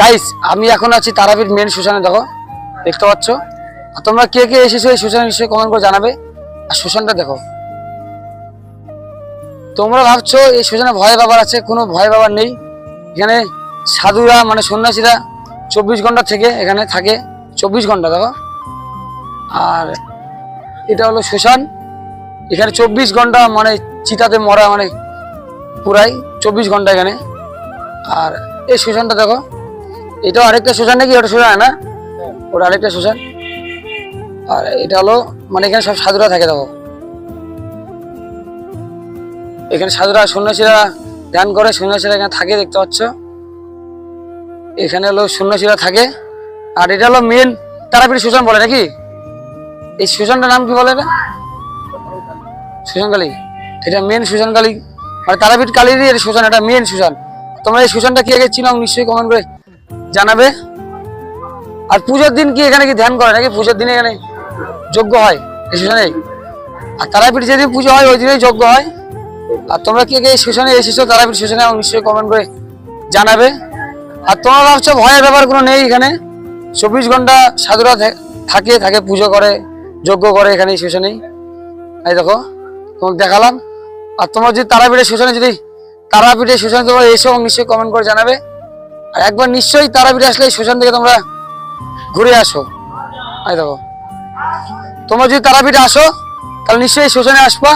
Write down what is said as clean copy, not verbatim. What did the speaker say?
Guys আমি এখন আছি তারাপীঠ মেন শ্মশানে। দেখো দেখতে পাচ্ছ। আর তোমরা কে কে এসেছো এই শ্মশানে নিশ্চয়ই কমেন্ট করে জানাবে। আর শ্মশানটা দেখো। তোমরা ভাবছো এই শ্মশানে ভয় বাবার আছে, কোনো ভয় বাবার নেই। এখানে সাধুরা মানে সন্ন্যাসীরা 24 ঘন্টা থেকে এখানে থাকে, 24 ঘন্টা। দেখো আর এটা হলো শ্মশান। এখানে 24 ঘন্টা মানে চিতাতে মরা মানে পুরাই 24 ঘন্টা এখানে। আর এই শ্মশানটা দেখো, এটাও আরেকটা শ্মশান নাকি? ওটা শ্মশান না, ওটা আরেকটা শ্মশান। আর এটা হলো মানে এখানে সব সাধুরা থাকে। দেখো এখানে সাধুরা সন্ন্যাসীরা ধ্যান করে, সন্ন্যাসীরা এখানে থাকে, দেখতে পাচ্ছ। এখানে হলো সন্ন্যাসীরা থাকে। আর এটা হলো মেন তারাপীঠ শ্মশান বলে নাকি? এই শ্মশানটার নাম কি বলে? এটা শ্মশান কালী। এটা মেন শ্মশান কালী, মানে তারাপীঠ কালীরই এর শ্মশান, এটা মেন শ্মশান। তোমরা এই শ্মশানটা কি আগে চিনো নিশ্চয়ই কমেন্ট করে জানাবে। আর পুজোর দিন কি এখানে কি ধ্যান করে নাকি? পুজোর দিনে এখানে যজ্ঞ হয় এই শ্মশানে। আর তারাপীঠ যেদিন পুজো হয় ওই দিনেই যজ্ঞ হয়। আর তোমরা কে কে এই শ্মশানে এসেছো তারাপীঠ শ্মশানে নিশ্চয়ই কমেন্ট করে জানাবে। আর তোমরা ভাবছো ভয়ের ব্যাপার কোনো নেই, এখানে 24 ঘন্টা সাধুরা থাকে পুজো করে, যজ্ঞ করে এখানে এই শ্মশানেই। এই দেখো তোমাকে দেখালাম। আর তোমরা যদি তারাপীঠের শ্মশানে তোমরা এসো নিশ্চয়ই কমেন্ট করে জানাবে। আর একবার নিশ্চয়ই তারাপীঠে আসলে এই শ্মশান থেকে তোমরা ঘুরে আসো। এই দেখো তোমরা যদি তারাপীঠে আসো তাহলে নিশ্চয়ই শ্মশানে আসবা।